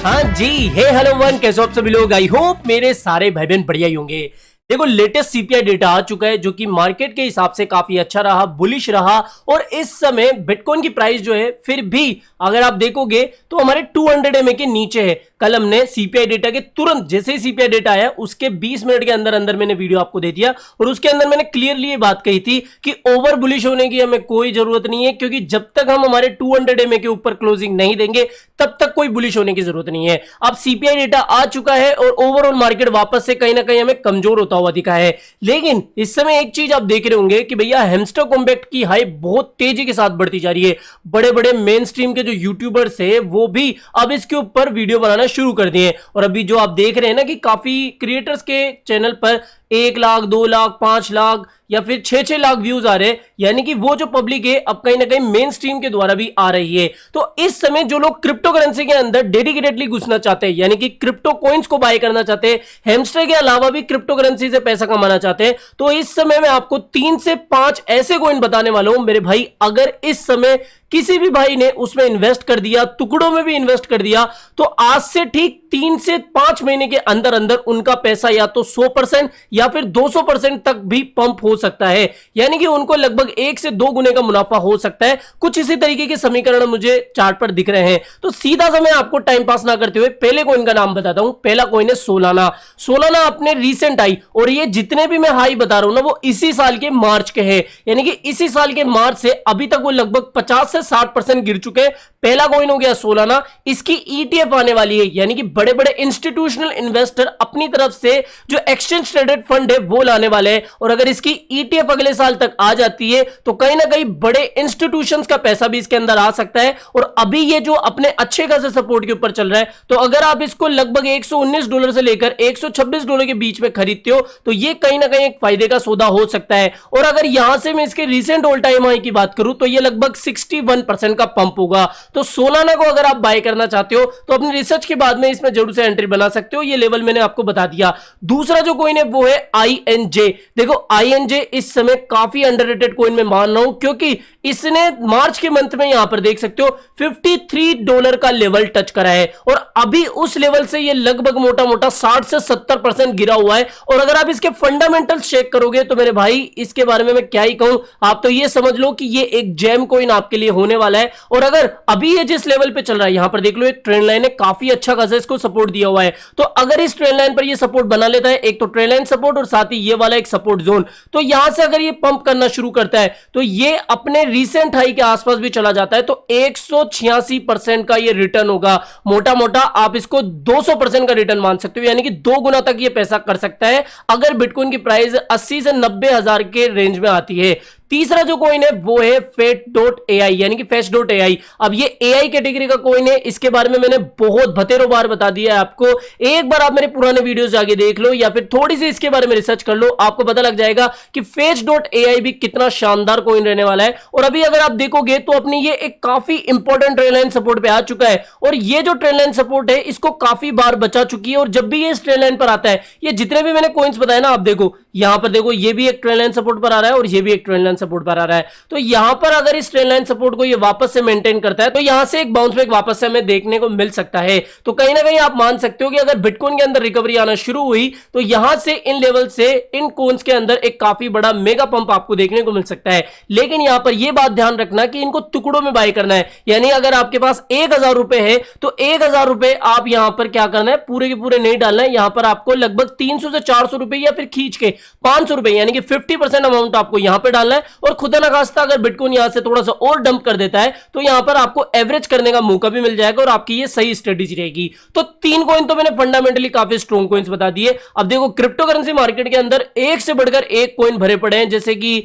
हाँ जी, हे hello one, कैसे हो आप सभी लोग। आई होप मेरे सारे भाई बहन बढ़िया ही होंगे। देखो, लेटेस्ट सीपीआई डेटा आ चुका है जो कि मार्केट के हिसाब से काफी अच्छा रहा, बुलिश रहा। और इस समय बिटकॉइन की प्राइस जो है फिर भी अगर आप देखोगे तो हमारे 200 एमए के नीचे है। कल हमने सीपीआई डेटा के तुरंत जैसे ही सीपीआई डेटा आया उसके 20 मिनट के अंदर अंदर मैंने वीडियो आपको दे दिया और उसके अंदर मैंने क्लियरली ये बात कही थी कि ओवर बुलिश होने की हमें कोई जरूरत नहीं है, क्योंकि जब तक हम हमारे 200 एमए के ऊपर क्लोजिंग नहीं देंगे तब तक कोई बुलिश होने की जरूरत नहीं है। अब सीपीआई डेटा आ चुका है और ओवरऑल मार्केट वापस से कहीं ना कहीं हमें कमजोर होता हुआ दिखा है। लेकिन इस समय एक चीज आप देख रहे होंगे कि भैया हैमस्टर कॉम्पैक्ट की हाइप बहुत तेजी के साथ बढ़ती जा रही है। बड़े बड़े मेन स्ट्रीम के जो यूट्यूबर्स है वो भी अब इसके ऊपर वीडियो बनाना शुरू कर दिए। और अभी जो आप देख रहे हैं ना कि काफी क्रिएटर्स के चैनल पर 1 लाख 2 लाख 5 लाख या फिर 6-6 लाख व्यूज आ रहे हैं, यानी कि वो जो पब्लिक है अब कहीं ना कहीं मेन स्ट्रीम के द्वारा भी आ रही है। तो इस समय जो लोग क्रिप्टो करेंसी के अंदर डेडिकेटेडली घुसना चाहते हैं, यानी कि क्रिप्टो कॉइन्स को बाय करना चाहते हैं, हैमस्टर के अलावा भी क्रिप्टो करेंसी से पैसा कमाना चाहते हैं, तो इस समय मैं आपको 3 से 5 ऐसे कॉइन बताने वाला हूं मेरे भाई। अगर इस समय किसी भी भाई ने उसमें इन्वेस्ट कर दिया, टुकड़ों में भी इन्वेस्ट कर दिया, तो आज से ठीक 3 से 5 महीने के अंदर अंदर उनका पैसा या तो 100% या फिर 200% तक भी पंप हो सकता है, यानी कि उनको लगभग 1 से 2 गुने का मुनाफा हो सकता है। कुछ इसी तरीके के समीकरण मुझे चार्ट पर दिख रहे हैं। तो सीधा सा मैं आपको टाइम पास ना करते हुए पहले कॉइन का नाम बताता हूं। पहला कॉइन है सोलाना। सोलाना अपने रीसेंट आई, और ये जितने भी मैं हाई बता रहा हूं ना वो इसी साल के मार्च के हैं, यानी कि इसी साल के मार्च से अभी तक वो लगभग 50 से 60% गिर चुके हैं। पहला कॉइन हो गया सोलाना। इसकी ईटीएफ आने वाली है, यानी कि बड़े बड़े इंस्टीट्यूशनल इन्वेस्टर अपनी तरफ से जो एक्सचेंज ट्रेडेड फंड है वो लाने वाले हैं। और अगर इसकी ईटीएफ अगले साल तक आ जाती है तो कहीं ना कहीं बड़े इंस्टीट्यूशंस का पैसा भी इसके अंदर आ सकता है। और अभी ये जो अपने अच्छे खासे सपोर्ट के ऊपर चल रहा है, तो अगर आप इसको लगभग $119 से लेकर $126 के बीच में खरीदते हो तो ये कहीं ना कहीं एक फायदे का सौदा हो सकता है। और अगर यहां से मैं इसके रिसेंट ऑल टाइम हाई की बात करूं तो ये लगभग 61% का पंप होगा। तो सोलाना को अगर आप बाय करना चाहते हो तो अपनी रिसर्च के बाद में इसमें जरूर से एंट्री बना सकते हो। ये लेवल मैंने आपको बता दिया। दूसरा जो कॉइन है वो है आईएनजे। देखो, आईएनजे इस समय काफी अंडररेटेड कॉइन में मान रहा हूं, क्योंकि इसने मार्च के मंथ में यहां पर देख सकते हो $53 का लेवल टच करा है और अभी उस लेवल से ये लगभग मोटा मोटा 60 से 70% गिरा हुआ है। और अगर आप इसके फंडामेंटल्स चेक करोगे तो मेरे भाई इसके बारे में मैं क्या ही कहूं, आप तो ये समझ लो कि ये एक जेम कॉइन आपके लिए होने वाला है। और अगर अभी ये जिस लेवल पे चल रहा है, यहां पर देख लो एक ट्रेंड लाइन है, काफी अच्छा खासा इसको सपोर्ट दिया हुआ है। तो अगर इस ट्रेंड लाइन पर ये सपोर्ट बना लेता है, एक तो ट्रेंड लाइन सपोर्ट और साथ ही ये वाला एक सपोर्ट जोन, तो यहां से अगर ये पंप करना शुरू करता है तो ये अपने रीसेंट हाई के आसपास भी चला जाता है, तो 186% का ये रिटर्न होगा। मोटा मोटा आप इसको 200% का रिटर्न मान सकते हो, यानी कि 2 गुना तक ये पैसा कर सकता है अगर बिटकॉइन की प्राइस 80 से 90 हजार के रेंज में आती है। तीसरा जो कॉइन है वो है fetch.ai, यानी कि fetch.ai। अब ये एआई कैटेगरी का कॉइन है, इसके बारे में मैंने बहुत बतेरों बार बता दिया है आपको। एक बार आप मेरे पुराने वीडियोस जाके देख लो या फिर थोड़ी सी इसके बारे में रिसर्च कर लो, आपको पता लग जाएगा कि fetch.ai भी कितना शानदार कॉइन रहने वाला है। और अभी अगर आप देखोगे तो अपनी ये एक काफी इंपॉर्टेंट ट्रेंड लाइन सपोर्ट पे आ चुका है, और ये जो ट्रेंड लाइन सपोर्ट है इसको काफी बार बचा चुकी है। और जब भी ये इस ट्रेंड लाइन पर आता है, ये जितने भी मैंने कॉइन्स बताए ना, आप देखो यहां पर देखो, ये भी एक ट्रेंड लाइन सपोर्ट पर आ रहा है और ये भी एक ट्रेंड लाइन सपोर्ट पर आ रहा है। तो यहां पर अगर इस ट्रेंड लाइन सपोर्ट को ये वापस से मेंटेन करता है तो यहां से एक बाउंस बैक वापस से हमें देखने को मिल सकता है। तो कहीं ना कहीं आप मान सकते हो कि अगर बिटकॉइन के अंदर रिकवरी आना शुरू हुई तो यहां से इन लेवल से इन कॉइन्स के अंदर एक काफी बड़ा मेगा पंप आपको देखने को मिल सकता है। लेकिन यहां पर यह बात ध्यान रखना कि इनको टुकड़ों में बाय करना है, यानी अगर आपके पास 1000 रुपए है तो 1000 रुपए आप यहां पर क्या करना है, पूरे के पूरे नहीं डालना है। यहां पर आपको लगभग 300 से 400 रुपए या फिर खींच के 500 रुपए, यानी कि 50% अमाउंट आपको यहां पर डालना है। और खुदा ना खास्ता अगर बिटकॉइन यहां से थोड़ा सा और डंप कर देता है तो यहां पर आपको एवरेज करने का मौका भी मिल जाएगा और आपकी ये सही स्ट्रेटेजी रहेगी। तो 3 कॉइन तो मैंने फंडामेंटली काफी स्ट्रॉन्ग कॉइन्स बता दिए। अब देखो, क्रिप्टो करेंसी मार्केट के अंदर एक से बढ़कर एक कॉइन भरे पड़े हैं, जैसे कि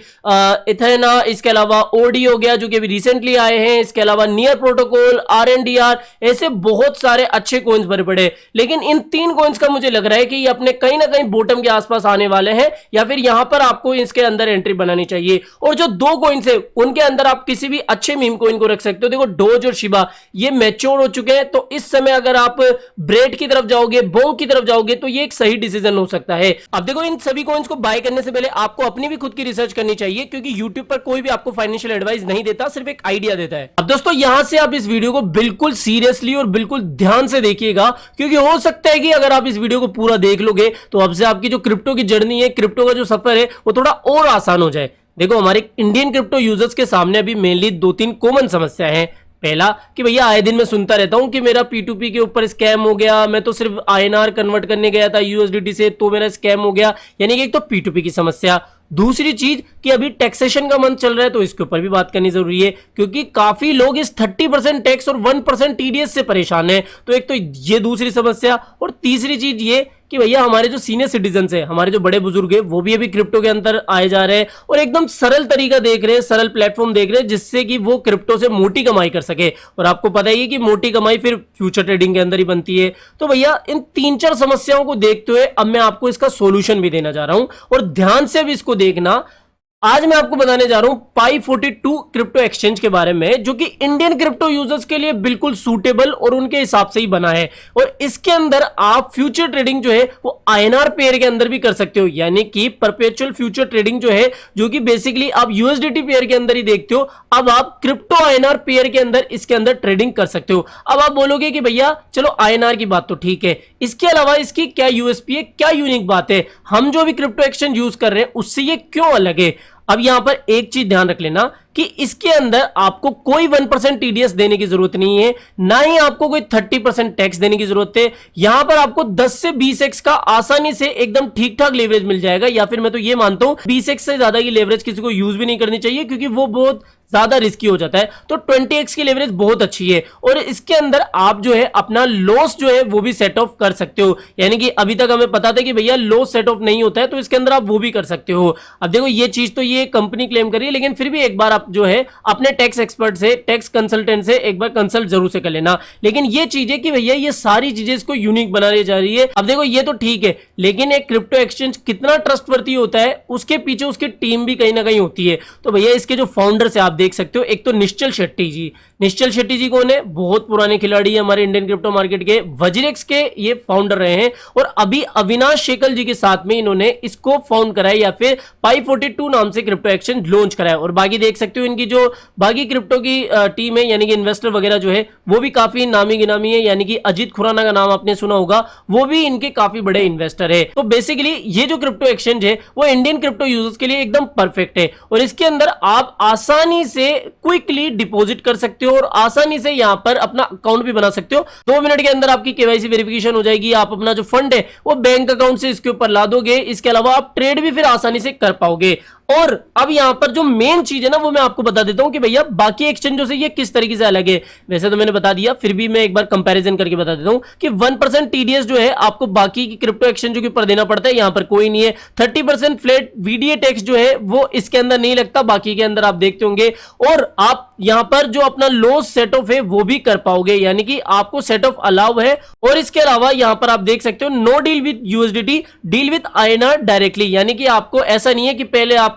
इथेना, इसके अलावा ओडी हो गया जो कि अभी रिसेंटली आए हैं, इसके अलावा नियर प्रोटोकॉल, आरएनडीआर, ऐसे बहुत सारे अच्छे कॉइन्स भरे पड़े। लेकिन इन 3 कॉइन्स का मुझे लग रहा है कि ये अपने कहीं ना कहीं बॉटम के आसपास आने वाले हैं, या फिर यहां पर आपको इसके अंदर एंट्री बनानी चाहिए। और जो 2 कॉइन्स है उनके अंदर आप किसी भी अच्छे मीम कॉइन को रख सकते हो। देखो डोज और शिबा ये मैच्योर हो चुके हैं, तो इस समय अगर आप ब्रेड की तरफ जाओगे, बोंग की तरफ जाओगे, तो ये एक सही डिसीजन हो सकता है। अब देखो इन सभी कॉइन्स को बाय करने से पहले आपको अपनी भी खुद की रिसर्च करनी चाहिए, क्योंकि यूट्यूब पर कोई भी आपको फाइनेंशियल एडवाइस नहीं देता, सिर्फ एक आइडिया देता है। अब दोस्तों यहां से आप इस वीडियो को बिल्कुल सीरियसली और बिल्कुल ध्यान से देखिएगा, क्योंकि हो सकता है कि अगर आप इस वीडियो को पूरा देख लोगे तो अब से आपकी जो क्रिप्टो की जर्नी है, क्रिप्टो का जो सफर है, वो थोड़ा और आसान हो जाए। देखो हमारे इंडियन क्रिप्टो यूजर्स के सामने अभी मेनली 2-3 कॉमन समस्या है। पहला कि भैया आए दिन मैं सुनता रहता हूं कि मेरा P2P के ऊपर स्कैम हो गया, मैं तो सिर्फ INR कन्वर्ट करने गया था USDT से तो मेरा स्कैम हो गया, यानी कि एक तो P2P की समस्या। दूसरी चीज कि अभी टैक्सेशन का मंथ चल रहा है, तो इसके ऊपर भी बात करनी जरूरी है, क्योंकि काफी लोग इस 30% टैक्स और 1% TDS से परेशान है। तो एक तो ये दूसरी समस्या, और तीसरी चीज ये कि भैया हमारे जो सीनियर सिटीजन है, हमारे जो बड़े बुजुर्ग है, वो भी अभी क्रिप्टो के अंदर आए जा रहे हैं और एकदम सरल तरीका देख रहे हैं, सरल प्लेटफॉर्म देख रहे हैं, जिससे कि वो क्रिप्टो से मोटी कमाई कर सके। और आपको पता ही है कि मोटी कमाई फिर फ्यूचर ट्रेडिंग के अंदर ही बनती है। तो भैया इन 3-4 समस्याओं को देखते हुए अब मैं आपको इसका सोल्यूशन भी देना जा रहा हूं, और ध्यान से भी इसको देखना। आज मैं आपको बताने जा रहा हूं Pi42 क्रिप्टो एक्सचेंज के बारे में, जो कि इंडियन क्रिप्टो यूजर्स के लिए बिल्कुल सूटेबल और उनके हिसाब से ही बना है। और इसके अंदर आप फ्यूचर ट्रेडिंग जो है वो INR पेयर के अंदर भी कर सकते हो, यानी कि परपेचुअल फ्यूचर ट्रेडिंग जो है, जो कि बेसिकली आप USDT पेयर के अंदर ही देखते हो, अब आप क्रिप्टो INR पेयर के अंदर इसके अंदर ट्रेडिंग कर सकते हो। अब आप बोलोगे कि भैया चलो INR की बात तो ठीक है, इसके अलावा इसकी क्या USP है, क्या यूनिक बात है, हम जो भी क्रिप्टो एक्सचेंज यूज कर रहे हैं उससे ये क्यों अलग है। अब यहां पर एक चीज ध्यान रख लेना कि इसके अंदर आपको कोई 1% TDS देने की जरूरत नहीं है, ना ही आपको कोई 30% टैक्स देने की जरूरत है। यहां पर आपको 10 से 20x का आसानी से एकदम ठीक ठाक लेवरेज मिल जाएगा, या फिर मैं तो ये मानता हूं 20x से ज्यादा की लेवरेज किसी को यूज भी नहीं करनी चाहिए, क्योंकि वो बहुत ज्यादा रिस्की हो जाता है। तो 20x की लेवरेज बहुत अच्छी है, और इसके अंदर आप जो है अपना लॉस जो है वो भी सेट ऑफ कर सकते हो, यानी कि अभी तक हमें पता था कि भैया लॉस सेट ऑफ नहीं होता है, तो इसके अंदर आप वो भी कर सकते हो। अब देखो ये चीज तो ये कंपनी क्लेम कर रही है, लेकिन फिर भी एक बार आप जो है अपने टैक्स एक्सपर्ट से, टैक्स कंसल्टेंट से एक बार कंसल्ट जरूर से कर लेना। लेकिन ये चीज है कि भैया ये सारी चीजें इसको यूनिक बनाने जा रही है। अब देखो ये तो ठीक है, लेकिन एक क्रिप्टो एक्सचेंज कितना ट्रस्टवर्दी होता है, उसके पीछे उसकी टीम भी कहीं ना कहीं होती है। तो भैया इसके जो फाउंडर्स है आप देख सकते हो, एक तो निश्चल शेट्टी जी। निश्चल शेट्टी जी कौन है? बहुत पुराने खिलाड़ी है हमारे इंडियन क्रिप्टो मार्केट के, वज्रेक्स के ये फाउंडर रहे हैं, और अभी अविनाश शेखल जी के साथ में इन्होंने इसको फाउंड कराया, या फिर Pi42 नाम से क्रिप्टो एक्सचेंज लॉन्च कराया। और बाकी देख सकते हो इनकी जो बाकी क्रिप्टो की टीम है, यानी कि इन्वेस्टर वगैरह जो है वो भी काफी नामी गिनामी है, यानी कि अजीत खुराना का नाम आपने सुना होगा, वो भी इनके काफी बड़े इन्वेस्टर है। तो बेसिकली ये जो क्रिप्टो एक्सचेंज है वो इंडियन क्रिप्टो यूजर्स के लिए एकदम परफेक्ट है, और इसके अंदर आप आसानी से क्विकली डिपॉजिट कर सकते हो और आसानी से यहां पर अपना अकाउंट भी बना सकते हो। 2 मिनट के अंदर आपकी KYC वेरिफिकेशन हो जाएगी, आप अपना जो फंड है वो बैंक अकाउंट से इसके ऊपर ला दोगे। इसके अलावा आप ट्रेड भी फिर आसानी से कर पाओगे। और अब यहां पर जो मेन चीज है ना, वो मैं आपको बता देता हूं कि भैया बाकी एक्सचेंजों से ये किस तरीके से अलग है। वैसे तो मैंने बता दिया, फिर भी मैं एक बार कंपैरिजन करके बता देता हूं कि 1% TDS जो है आपको बाकी की क्रिप्टो एक्सचेंजों के ऊपर देना पड़ता है, यहां पर कोई नहीं है। 30% फ्लैट VDA टैक्स जो है वो इसके अंदर नहीं लगता, बाकी के अंदर आप देखते होंगे। और आप यहां पर जो अपना लॉस सेट ऑफ है वो भी कर पाओगे, यानी कि आपको सेट ऑफ अलाउ है। और इसके अलावा यहां पर आप देख सकते हो no deal with USDT, deal with INR directly, यानी कि आपको ऐसा नहीं है कि पहले आपको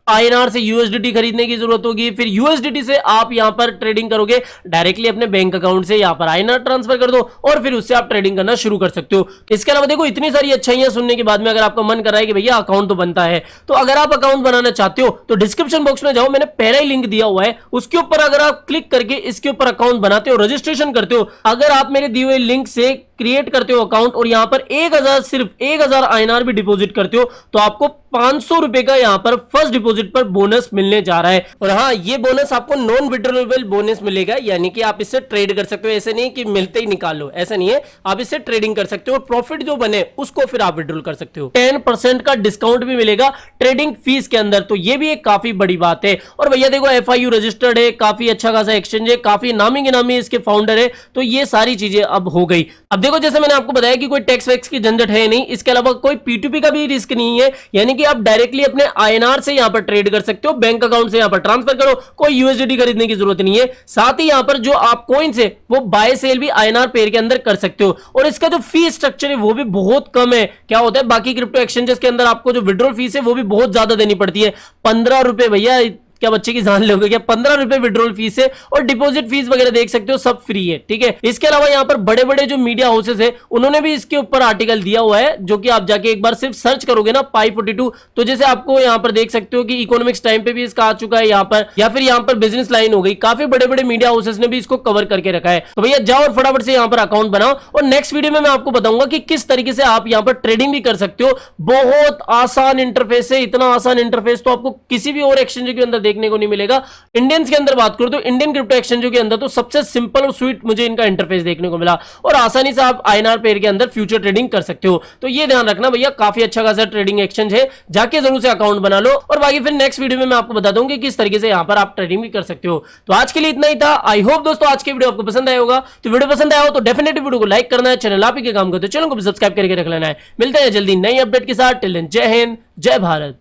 INR से USDT खरीदने की जरूरत होगी, फिर USDT से आप यहां पर ट्रेडिंग करोगे, डायरेक्टली अपने बैंक अकाउंट से यहां पर INR ट्रांसफर कर दो और फिर उससे आप ट्रेडिंग करना शुरू कर सकते हो। इसके अलावा देखो इतनी सारी अच्छाइयां सुनने के बाद में अगर आपका मन कर रहा है कि भैया अकाउंट तो बनता है, तो अगर आप अकाउंट बनाना चाहते हो तो डिस्क्रिप्शन बॉक्स में जाओ, मैंने पहला ही लिंक दिया हुआ है, उसके ऊपर अगर आप क्लिक करके इसके ऊपर अकाउंट बनाते हो, रजिस्ट्रेशन करते हो, अगर आप मेरे दिए हुए लिंक से क्रिएट करते हो अकाउंट और यहां पर 1000 सिर्फ 1000 INR भी डिपॉजिट करते हो, तो आपको 500 रुपए का यहां पर फर्स्ट डिपॉजिट पर बोनस मिलने जा रहा है। और हाँ, ये बोनस आपको नॉन विड्रॉवेबल बोनस मिलेगा, यानी कि आप इससे ट्रेड कर सकते हो, ऐसे नहीं कि मिलते ही निकाल लो, ऐसा नहीं है, आप इससे ट्रेडिंग कर सकते हो और प्रॉफिट जो बने उसको फिर आप विड्रॉल कर सकते हो। 10% का डिस्काउंट भी मिलेगा ट्रेडिंग फीस के अंदर, तो ये भी एक काफी बड़ी बात है। और भैया देखो FIU रजिस्टर्ड है, काफी अच्छा खासा एक्सचेंज है, काफी नामी गिनामी इसके फाउंडर है, तो ये सारी चीजें अब हो गई। अब देखो जैसे मैंने आपको बताया कि कोई टैक्स वैक्स की झंझट है नहीं, इसके अलावा कोई P2P का भी रिस्क नहीं है, यानी कि आप डायरेक्टली अपने INR से यहां पर ट्रेड कर सकते हो, बैंक अकाउंट से यहां पर ट्रांसफर करो, कोई USDT खरीदने की जरूरत नहीं है। साथ ही यहां पर जो आप कॉइन्स है वो बाय सेल भी INR पेयर के अंदर कर सकते हो, और इसका जो फी स्ट्रक्चर है वो भी बहुत कम है। क्या होता है, बाकी क्रिप्टो एक्सचेंजेस के अंदर आपको जो विड्रॉल फीस है वो भी बहुत ज्यादा देनी पड़ती है, 15 रुपए। भैया क्या बच्चे की जान लोगे क्या, 15 रुपए विड्रॉल फीस है, और डिपॉजिट फीस वगैरह देख सकते हो सब फ्री है, ठीक है। इसके अलावा यहाँ पर बड़े बड़े जो मीडिया हाउसेस है उन्होंने भी इसके ऊपर आर्टिकल दिया हुआ है, जो कि आप जाके एक बार सिर्फ सर्च करोगे ना पाई42, तो जैसे आपको यहाँ पर देख सकते हो कि इकोनॉमिक्स टाइम पे भी इसका आ चुका है यहाँ पर, या फिर यहाँ पर बिजनेस लाइन हो गई, काफी बड़े बड़े मीडिया हाउसेस ने भी इसको कवर करके रखा है। तो भैया जाओ और फटाफट से यहाँ पर अकाउंट बनाओ, और नेक्स्ट वीडियो में मैं आपको बताऊंगा कि किस तरीके से आप यहाँ पर ट्रेडिंग भी कर सकते हो। बहुत आसान इंटरफेस है, इतना आसान इंटरफेस तो आपको किसी भी और एक्सचेंज के अंदर देखने को नहीं मिलेगा। इंडियंस के अंदर बात करूं तो इंडियन क्रिप्टो एक्सचेंजों के अंदर तो सबसे सिंपल और स्वीट मुझे इनका इंटरफेस देखने को मिला, और आसानी से आप INR पेयर के अंदर फ्यूचर ट्रेडिंग कर सकते हो। तो ये ध्यान रखना भैया, काफी अच्छा खासा ट्रेडिंग एक्सचेंज है, जाके जरूर से अकाउंट बना लो, और बाकी फिर नेक्स्ट वीडियो में मैं आपको बता दूंगा कि किस तरीके से यहां पर आप ट्रेडिंग भी कर सकते हो। तो आज के लिए इतना ही था। आई होप दोस्तों आज की वीडियो आपको पसंद आया होगा। तो वीडियो पसंद आया हो तो डेफिनेटली वीडियो को लाइक करना है, चैनल आप ही के काम करते हो, चैनल को भी सब्सक्राइब करके रख लेना है। मिलते हैं जल्दी नई अपडेट के साथ। टिल देन जय हिंद, जय भारत।